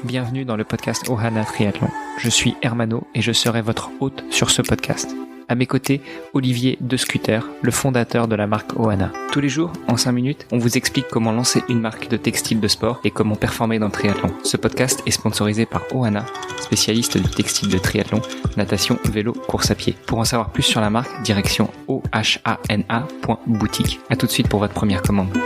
bienvenue dans le podcast Ohana Triathlon. Je suis Hermano et je serai votre hôte sur ce podcast. À mes côtés, Olivier De Scuter, le fondateur de la marque Ohana. Tous les jours, en 5 minutes, on vous explique comment lancer une marque de textile de sport et comment performer dans le triathlon. Ce podcast est sponsorisé par Ohana, spécialiste du textile de triathlon, natation, vélo, course à pied. Pour en savoir plus sur la marque, direction ohana.boutique. À tout de suite pour votre première commande.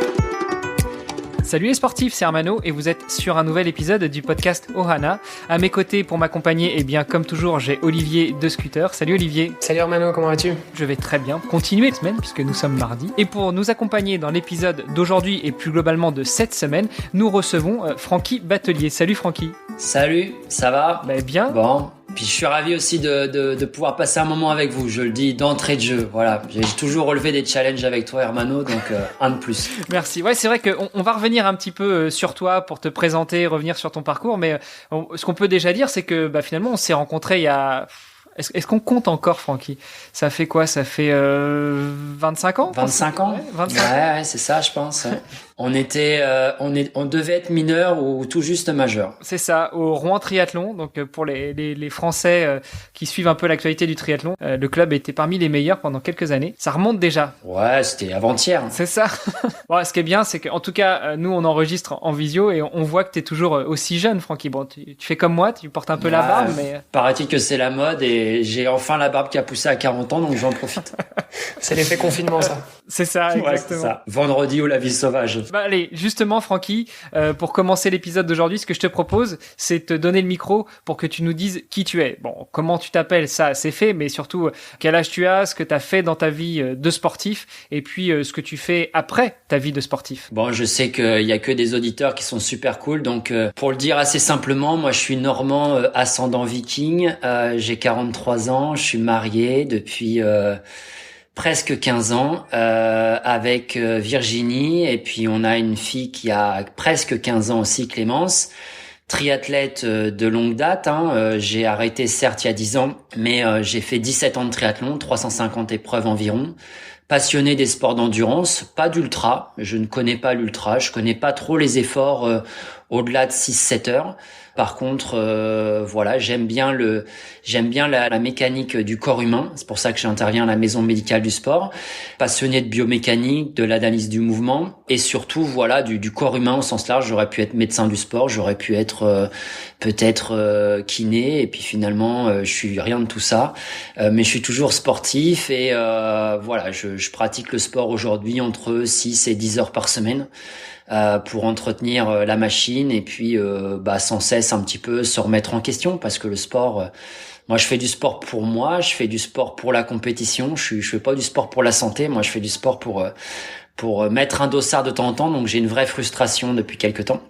Salut les sportifs, c'est Hermano et vous êtes sur un nouvel épisode du podcast Ohana. À mes côtés pour m'accompagner, eh bien comme toujours, j'ai Olivier De Scuter. Salut Olivier. Salut Hermano, comment vas-tu ? Je vais très bien. Continuer la semaine puisque nous sommes mardi. Et pour nous accompagner dans l'épisode d'aujourd'hui et plus globalement de cette semaine, nous recevons Francky Batelier. Salut Francky. Salut, ça va ? Bien. Bon. Puis je suis ravi aussi de pouvoir passer un moment avec vous, je le dis d'entrée de jeu. Voilà, j'ai toujours relevé des challenges avec toi Hermano, donc un de plus. Merci. Ouais, c'est vrai qu'on va revenir un petit peu sur toi pour te présenter, revenir sur ton parcours, mais ce qu'on peut déjà dire, c'est que finalement on s'est rencontrés il y a... Est-ce qu'on compte encore, Francky ? Ça fait quoi ? Ça fait 25 ans ? 25 ans ? Ouais, 25 ans. Ouais, c'est ça, je pense. Ouais. On devait être mineur ou tout juste majeur. C'est ça, au Rouen Triathlon. Donc pour les Français qui suivent un peu l'actualité du triathlon, le club était parmi les meilleurs pendant quelques années. Ça remonte déjà. Ouais, c'était avant-hier. C'est ça. Bon, ce qui est bien, c'est qu'en tout cas, nous on enregistre en visio et on voit que t'es toujours aussi jeune, Francky. Bon, tu fais comme moi, tu portes un peu la barbe, mais... Paraît-il que c'est la mode et j'ai enfin la barbe qui a poussé à 40 ans, donc j'en profite. C'est l'effet confinement, ça. C'est ça, exactement. Ouais, c'est ça. Vendredi ou la vie sauvage. Allez, justement, Francky, pour commencer l'épisode d'aujourd'hui, ce que je te propose, c'est de te donner le micro pour que tu nous dises qui tu es. Bon, comment tu t'appelles, ça, c'est fait, mais surtout, quel âge tu as, ce que tu as fait dans ta vie de sportif, et puis ce que tu fais après ta vie de sportif. Bon, je sais qu'il y a que des auditeurs qui sont super cool, donc pour le dire assez simplement, moi je suis normand ascendant viking, j'ai 43 ans, je suis marié depuis... presque 15 ans avec Virginie, et puis on a une fille qui a presque 15 ans aussi, Clémence, triathlète de longue date. J'ai arrêté certes il y a 10 ans, mais j'ai fait 17 ans de triathlon, 350 épreuves environ. Passionné des sports d'endurance, pas d'ultra, je ne connais pas l'ultra, je connais pas trop les efforts au-delà de 6-7 heures. Par contre, voilà, j'aime bien la mécanique du corps humain. C'est pour ça que j'interviens à la maison médicale du sport. Passionné de biomécanique, de l'analyse du mouvement et surtout, voilà, du corps humain au sens large. J'aurais pu être médecin du sport, j'aurais pu être peut-être kiné, et puis finalement, je suis rien de tout ça. Mais je suis toujours sportif et voilà, je pratique le sport aujourd'hui entre 6 et 10 heures par semaine. Pour entretenir la machine et puis sans cesse un petit peu se remettre en question, parce que le sport, moi je fais du sport pour moi, je fais du sport pour la compétition, je fais pas du sport pour la santé, moi je fais du sport pour mettre un dossard de temps en temps, donc j'ai une vraie frustration depuis quelques temps.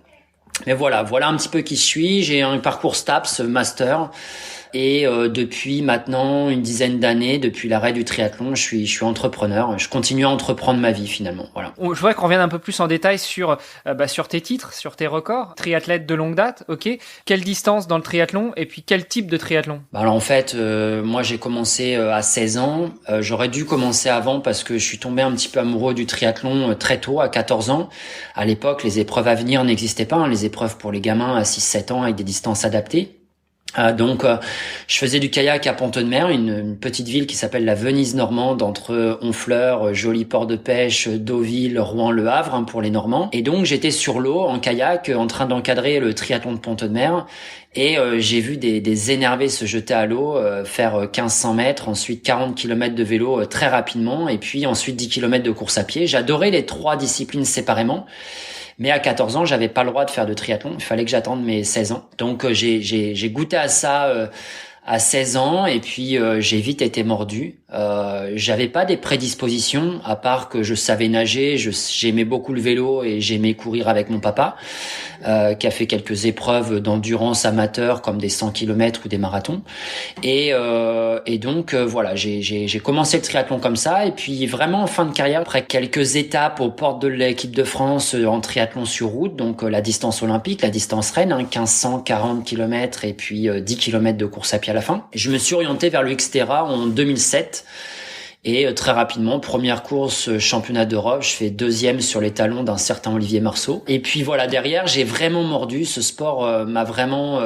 Mais voilà un petit peu qui je suis. J'ai un parcours STAPS, master, et depuis maintenant une dizaine d'années, depuis l'arrêt du triathlon, je suis entrepreneur. Je continue à entreprendre ma vie finalement. Voilà. Je voudrais qu'on revienne un peu plus en détail sur tes titres, sur tes records. Triathlète de longue date, ok. Quelle distance dans le triathlon et puis quel type de triathlon ? Alors en fait, moi j'ai commencé à 16 ans. J'aurais dû commencer avant parce que je suis tombé un petit peu amoureux du triathlon très tôt, à 14 ans. À l'époque, les épreuves à venir n'existaient pas, les épreuves pour les gamins à 6-7 ans avec des distances adaptées. Donc je faisais du kayak à Pont-de-Mer, une petite ville qui s'appelle la Venise normande, entre Honfleur, joli port de pêche, Deauville, Rouen, Le Havre, pour les Normands. Et donc j'étais sur l'eau en kayak en train d'encadrer le triathlon de Pont-de-Mer, et j'ai vu des énervés se jeter à l'eau, faire 1500 mètres, ensuite 40 km de vélo très rapidement, et puis ensuite 10 km de course à pied. J'adorais les 3 disciplines séparément. Mais à 14 ans, j'avais pas le droit de faire de triathlon. Il fallait que j'attende mes 16 ans. Donc j'ai goûté à ça à 16 ans, et puis j'ai vite été mordu. J'avais pas des prédispositions, à part que je savais nager, j'aimais beaucoup le vélo et j'aimais courir avec mon papa, qui a fait quelques épreuves d'endurance amateur comme des 100 km ou des marathons. Et donc voilà, j'ai commencé le triathlon comme ça, et puis vraiment en fin de carrière, après quelques étapes aux portes de l'équipe de France en triathlon sur route, donc la distance olympique, la distance reine, 1540 km et puis 10 km de course à pied à la fin. Je me suis orienté vers le Xterra en 2007. Et très rapidement, première course championnat d'Europe, je fais 2e sur les talons d'un certain Olivier Marceau. Et puis voilà, derrière, j'ai vraiment mordu. Ce sport m'a vraiment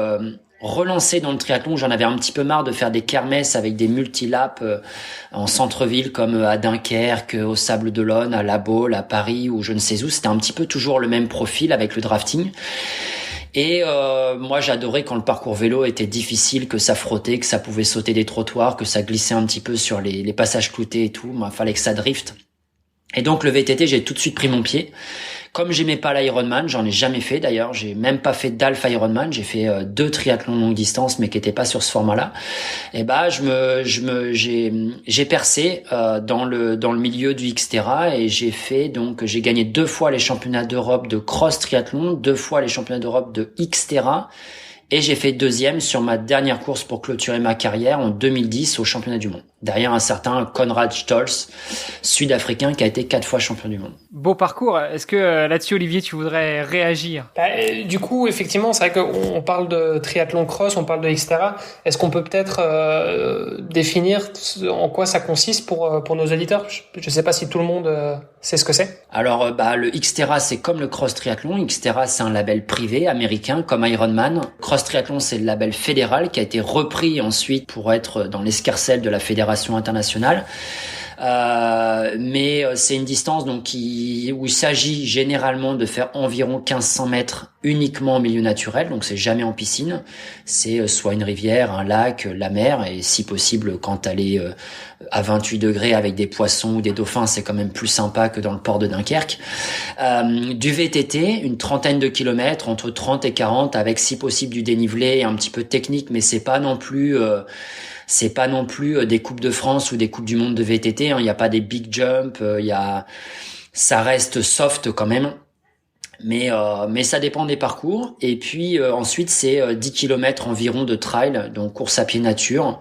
relancé dans le triathlon. J'en avais un petit peu marre de faire des kermesses avec des multilaps en centre-ville comme à Dunkerque, au Sable d'Olonne, à La Baule, à Paris ou je ne sais où. C'était un petit peu toujours le même profil avec le drafting. Et moi j'adorais quand le parcours vélo était difficile, que ça frottait, que ça pouvait sauter des trottoirs, que ça glissait un petit peu sur les passages cloutés et tout. Moi, fallait que ça drift. Et donc le VTT, j'ai tout de suite pris mon pied. Comme j'aimais pas l'Ironman, j'en ai jamais fait d'ailleurs, j'ai même pas fait d'Alpha Ironman, j'ai fait 2 triathlons longue distance mais qui étaient pas sur ce format-là. Et j'ai percé dans le milieu du Xterra et j'ai gagné 2 fois les championnats d'Europe de cross triathlon, 2 fois les championnats d'Europe de Xterra. Et j'ai fait 2e sur ma dernière course pour clôturer ma carrière en 2010 au championnat du monde. Derrière un certain Konrad Stolz, sud-africain, qui a été 4 fois champion du monde. Beau parcours. Est-ce que là-dessus, Olivier, tu voudrais réagir ? Du coup, effectivement, c'est vrai qu'on parle de triathlon cross, on parle de Xterra. Est-ce qu'on peut peut-être définir en quoi ça consiste pour nos auditeurs ? Je ne sais pas si tout le monde sait ce que c'est. Alors, le Xterra, c'est comme le cross triathlon. Xterra, c'est un label privé américain, comme Ironman. Cross triathlon, c'est le label fédéral qui a été repris ensuite pour être dans l'escarcelle de la fédération internationale. Mais c'est une distance donc où il s'agit généralement de faire environ 1500 mètres uniquement en milieu naturel, donc c'est jamais en piscine, c'est soit une rivière, un lac, la mer, et si possible quand elle est à 28 degrés avec des poissons ou des dauphins, c'est quand même plus sympa que dans le port de Dunkerque. Du VTT, une trentaine de kilomètres, entre 30 et 40, avec si possible du dénivelé et un petit peu de technique, mais c'est pas non plus des Coupes de France ou des Coupes du Monde de VTT, hein. Il n'y a pas des big jumps, ça reste soft quand même. Mais ça dépend des parcours. Et puis ensuite, c'est 10 km environ de trail, donc course à pied nature,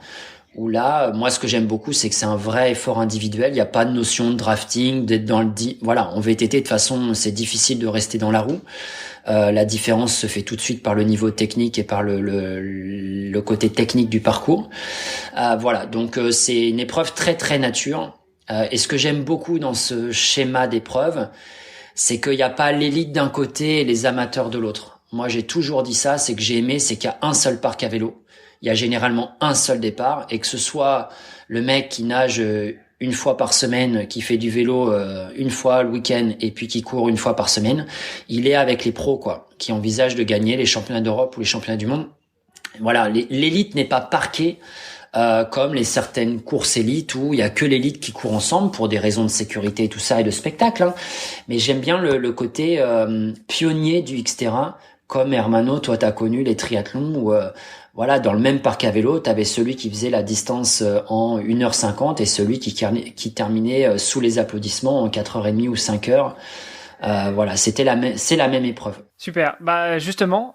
où là, moi, ce que j'aime beaucoup, c'est que c'est un vrai effort individuel. Il n'y a pas de notion de drafting, d'être dans voilà, en VTT, de toute façon, c'est difficile de rester dans la roue. La différence se fait tout de suite par le niveau technique et par le côté technique du parcours. Voilà, donc c'est une épreuve très très nature. Et ce que j'aime beaucoup dans ce schéma d'épreuve, c'est qu'il n'y a pas l'élite d'un côté et les amateurs de l'autre. Moi, j'ai toujours dit ça, c'est que j'ai aimé, c'est qu'il y a un seul parc à vélo. Il y a généralement un seul départ, et que ce soit le mec qui nage une fois par semaine, qui fait du vélo une fois le week-end et puis qui court une fois par semaine, il est avec les pros, quoi, qui envisagent de gagner les championnats d'Europe ou les championnats du monde. Voilà, l'élite n'est pas parquée comme les certaines courses élites où il y a que l'élite qui court ensemble pour des raisons de sécurité et tout ça et de spectacle, hein. Mais j'aime bien le côté pionnier du Xterra, comme Hermano, toi t'as connu les triathlons où voilà, dans le même parc à vélo, t'avais celui qui faisait la distance en 1h50 et celui qui terminait sous les applaudissements en 4h30 ou 5h. Voilà, c'est la même épreuve. Super. Bah justement,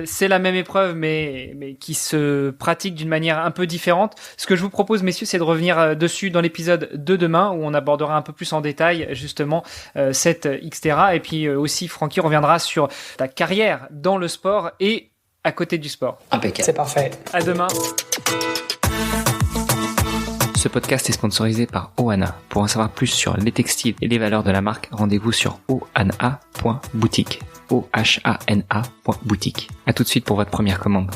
c'est la même épreuve, mais qui se pratique d'une manière un peu différente. Ce que je vous propose, messieurs, c'est de revenir dessus dans l'épisode de demain, où on abordera un peu plus en détail justement cette Xterra, et puis aussi Francky reviendra sur ta carrière dans le sport et à côté du sport. Impeccable. C'est parfait. À demain. Ce podcast est sponsorisé par Ohana. Pour en savoir plus sur les textiles et les valeurs de la marque, rendez-vous sur ohana.boutique. OHANA.boutique. À tout de suite pour votre première commande.